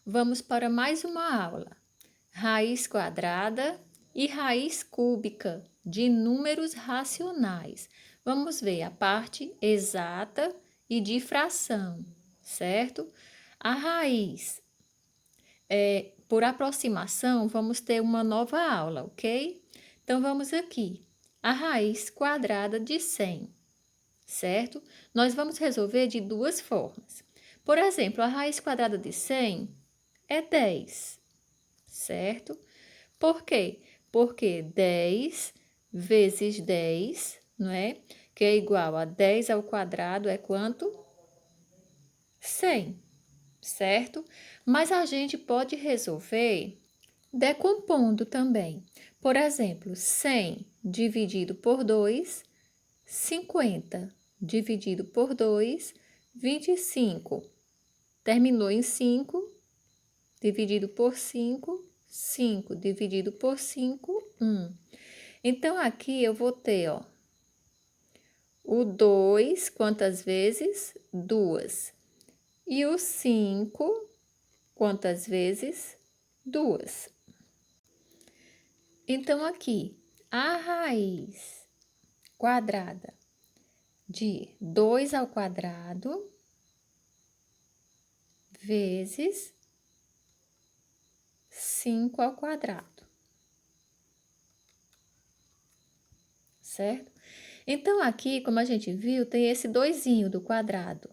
Vamos para mais uma aula. Raiz quadrada e raiz cúbica de números racionais. Vamos ver a parte exata e de fração, certo? A raiz, por aproximação, vamos ter uma nova aula, ok? Então, vamos aqui. A raiz quadrada de 100, certo? Nós vamos resolver de duas formas. Por exemplo, a raiz quadrada de 100 é 10, certo? Por quê? Porque 10 vezes 10, não é? Que é igual a 10 ao quadrado é quanto? 100, certo? Mas a gente pode resolver decompondo também. Por exemplo, 100 dividido por 2, 50 dividido por 2, 25. Terminou em 5, dividido por 5, 5 dividido por 5, 1. Então, aqui eu vou ter, ó, o 2, quantas vezes? 2. E o 5, quantas vezes? 2. Então, aqui, a raiz quadrada de 2 ao quadrado vezes 5 ao quadrado, certo? Então, aqui, como a gente viu, tem esse doisinho do quadrado.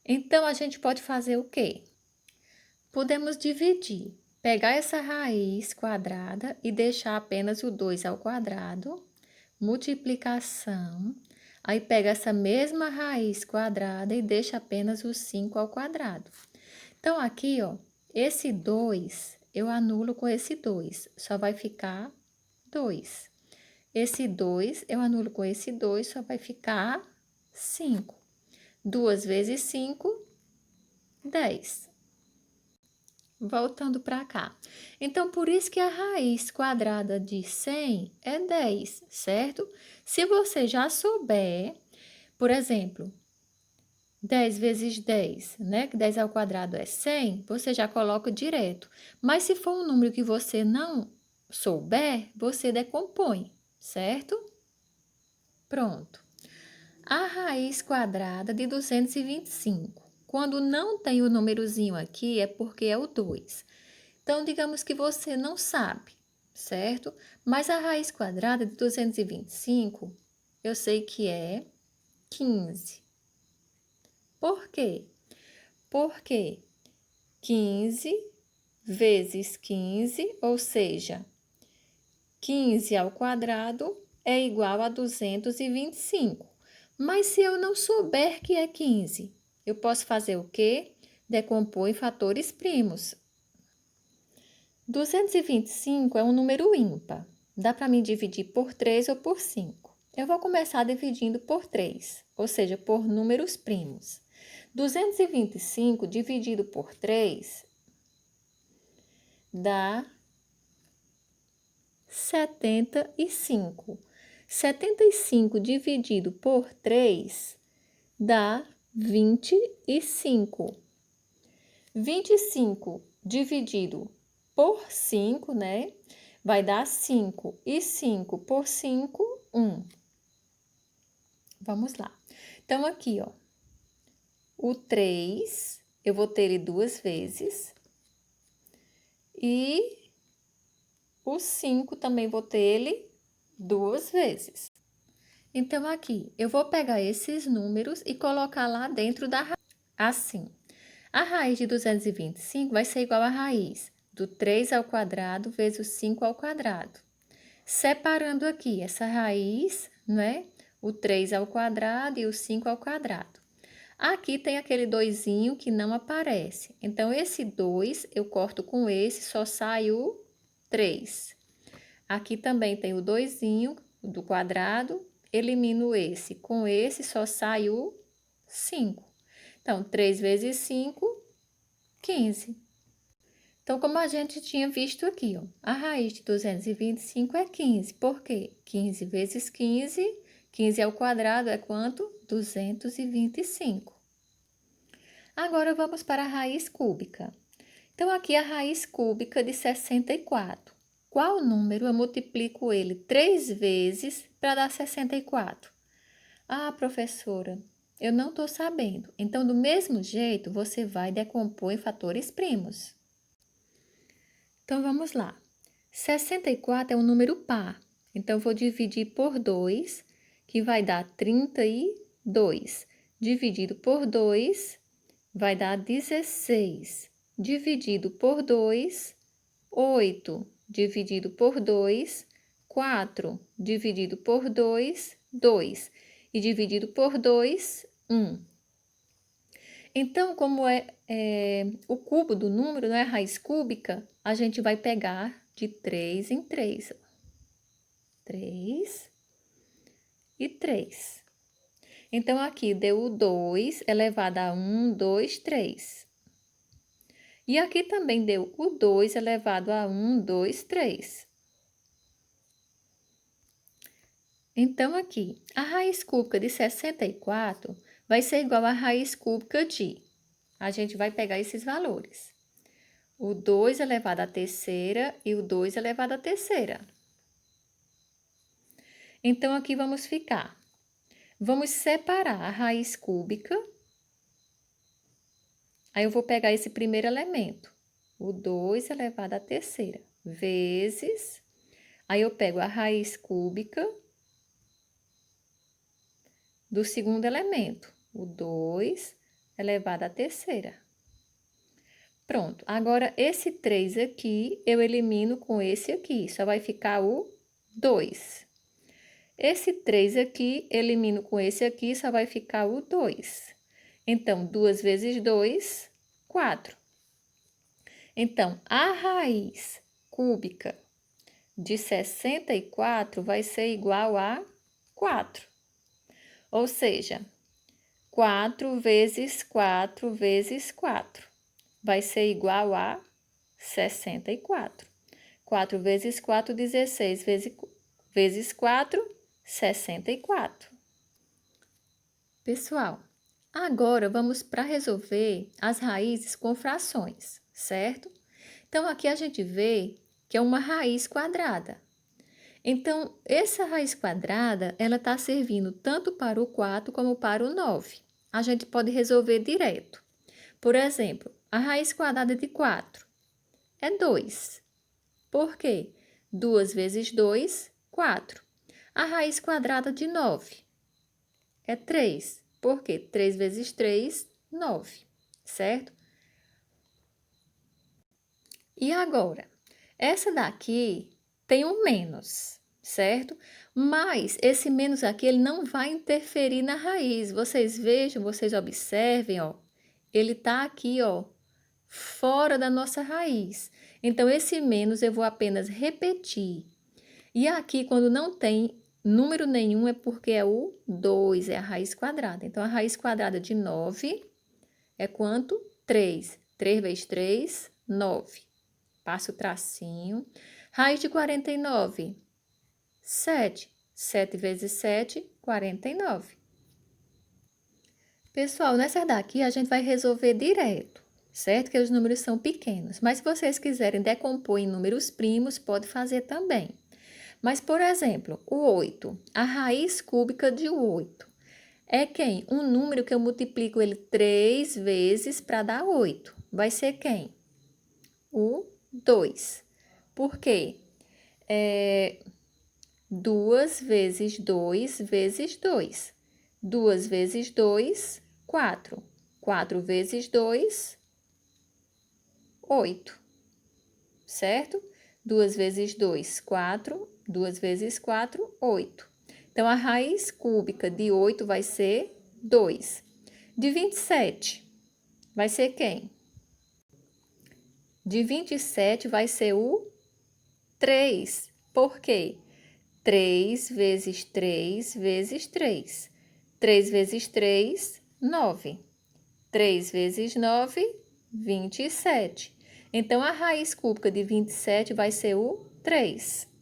Então, a gente pode fazer o quê? Podemos dividir, pegar essa raiz quadrada e deixar apenas o 2 ao quadrado, multiplicação, aí pega essa mesma raiz quadrada e deixa apenas o 5 ao quadrado. Então, aqui, ó, esse 2 eu anulo com esse 2, só vai ficar 2. Esse 2 eu anulo com esse 2, só vai ficar 5. 2 vezes 5, 10. Voltando para cá. Então, por isso que a raiz quadrada de 100 é 10, certo? Se você já souber, por exemplo, 10 vezes 10, né? Que 10 ao quadrado é 100, você já coloca direto. Mas se for um número que você não souber, você decompõe, certo? Pronto. A raiz quadrada de 225. Quando não tem o númerozinho aqui, é porque é o 2. Então, digamos que você não sabe, certo? Mas a raiz quadrada de 225, eu sei que é 15. Por quê? Porque 15 vezes 15, ou seja, 15 ao quadrado é igual a 225. Mas se eu não souber que é 15, eu posso fazer o quê? Decompor em fatores primos. 225 é um número ímpar. Dá para mim dividir por 3 ou por 5. Eu vou começar dividindo por 3, ou seja, por números primos. 225 dividido por 3 dá 75. 75 dividido por 3 dá 25. 25 dividido por 5, né? Vai dar 5. E 5 por 5, 1. Vamos lá. Então, aqui, ó. O 3, eu vou ter ele duas vezes. E o 5 também vou ter ele duas vezes. Então, aqui, eu vou pegar esses números e colocar lá dentro da raiz. Assim, a raiz de 225 vai ser igual à raiz do 3 ao quadrado vezes o 5 ao quadrado. Separando aqui essa raiz, né? O 3 ao quadrado e o 5 ao quadrado. Aqui tem aquele doisinho que não aparece. Então, esse 2 eu corto com esse, só sai o 3. Aqui também tem o doisinho do quadrado, elimino esse. Com esse, só sai o 5. Então, 3 vezes 5, 15. Então, como a gente tinha visto aqui, ó, a raiz de 225 é 15. Por quê? 15 vezes 15, 15 ao quadrado é quanto? 225. Agora, vamos para a raiz cúbica. Então, aqui a raiz cúbica de 64. Qual número eu multiplico ele 3 vezes para dar 64? Ah, professora, eu não estou sabendo. Então, do mesmo jeito, você vai decompor em fatores primos. Então, vamos lá. 64 é um número par. Então, vou dividir por 2, que vai dar 32. Dividido por 2, vai dar 16. Dividido por 2, 8. Dividido por 2, 4. Dividido por 2, 2. E dividido por 2, 1. Então, como o cubo do número, não é a raiz cúbica, a gente vai pegar de 3 em 3. 3 e 3. Então, aqui deu o 2 elevado a 1, 2, 3. E aqui também deu o 2 elevado a 1, 2, 3. Então, aqui, a raiz cúbica de 64 vai ser igual à raiz cúbica de... A gente vai pegar esses valores. O 2 elevado à terceira e o 2 elevado à terceira. Então, aqui vamos ficar. Vamos separar a raiz cúbica. Aí, eu vou pegar esse primeiro elemento, o 2 elevado à terceira, vezes... Aí, eu pego a raiz cúbica do segundo elemento, o 2 elevado à terceira. Pronto, agora esse 3 aqui eu elimino com esse aqui, só vai ficar o 2. Esse 3 aqui, elimino com esse aqui, só vai ficar o 2. Então, 2 vezes 2, 4. Então, a raiz cúbica de 64 vai ser igual a 4. Ou seja, 4 vezes 4 vezes 4 vai ser igual a 64. 4 vezes 4, 16 vezes 4, 64. Pessoal, agora vamos para resolver as raízes com frações, certo? Então, aqui a gente vê que é uma raiz quadrada. Então, essa raiz quadrada, ela está servindo tanto para o 4 como para o 9. A gente pode resolver direto. Por exemplo, a raiz quadrada de 4 é 2. Por quê? 2 vezes 2, 4. A raiz quadrada de 9 é 3. Por quê? 3 vezes 3, 9. Certo? E agora, essa daqui tem um menos, certo? Mas esse menos aqui, ele não vai interferir na raiz. Vocês vejam, vocês observem, ó. Ele tá aqui, ó, fora da nossa raiz. Então, esse menos eu vou apenas repetir. E aqui, quando não tem número nenhum, é porque é o 2, é a raiz quadrada. Então, a raiz quadrada de 9 é quanto? 3. 3 vezes 3, 9. Passa o tracinho. Raiz de 49, 7. 7 vezes 7, 49. Pessoal, nessa daqui a gente vai resolver direto, certo? Que os números são pequenos. Mas se vocês quiserem decompor em números primos, pode fazer também. Mas, por exemplo, o 8, a raiz cúbica de 8 é quem? Um número que eu multiplico ele 3 vezes para dar 8. Vai ser quem? O 2. Por quê? 2 vezes 2 vezes 2. 2 vezes 2, 4. 4 vezes 2, 8. Certo? 2 vezes 2, 4. 2 vezes 4, 8. Então, a raiz cúbica de 8 vai ser 2. De 27, vai ser quem? De 27 vai ser o 3. Por quê? 3 vezes 3 vezes 3. 3 vezes 3, 9. 3 vezes 9, 27. Então, a raiz cúbica de 27 vai ser o 3.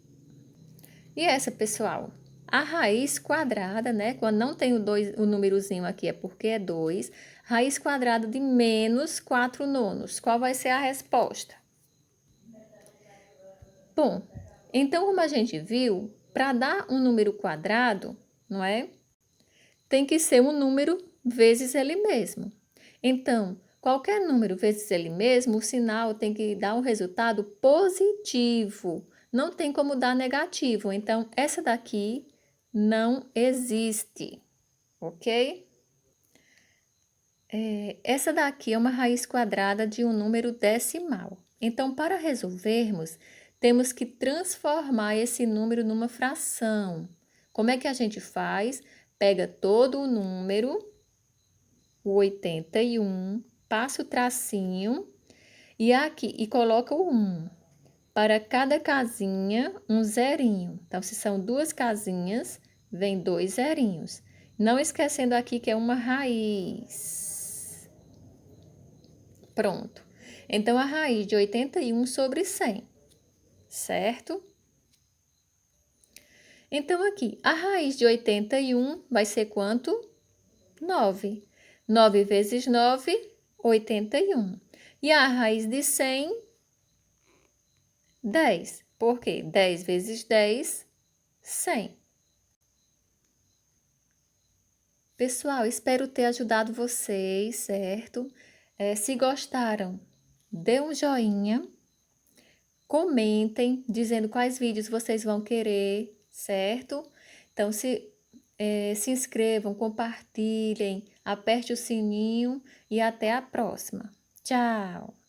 E essa, pessoal? A raiz quadrada, né? Quando não tem o númerozinho aqui, é porque é 2. Raiz quadrada de menos 4 nonos. Qual vai ser a resposta? Bom, então, como a gente viu, para dar um número quadrado, não é? Tem que ser um número vezes ele mesmo. Então, qualquer número vezes ele mesmo, o sinal tem que dar um resultado positivo. Não tem como dar negativo. Então, essa daqui não existe, ok? Essa daqui é uma raiz quadrada de um número decimal. Então, para resolvermos, temos que transformar esse número numa fração. Como é que a gente faz? Pega todo o número, o 81, passa o tracinho e coloca o 1. Para cada casinha, um zerinho. Então, se são duas casinhas, vem 2 zerinhos. Não esquecendo aqui que é uma raiz. Pronto. Então, a raiz de 81 sobre 100, certo? Então, aqui, a raiz de 81 vai ser quanto? 9. 9 vezes 9, 81. E a raiz de 100, 10. Por quê? 10 vezes 10, 100. Pessoal, espero ter ajudado vocês, certo? Se gostaram, dê um joinha, comentem dizendo quais vídeos vocês vão querer, certo? Então, se inscrevam, compartilhem, aperte o sininho e até a próxima. Tchau!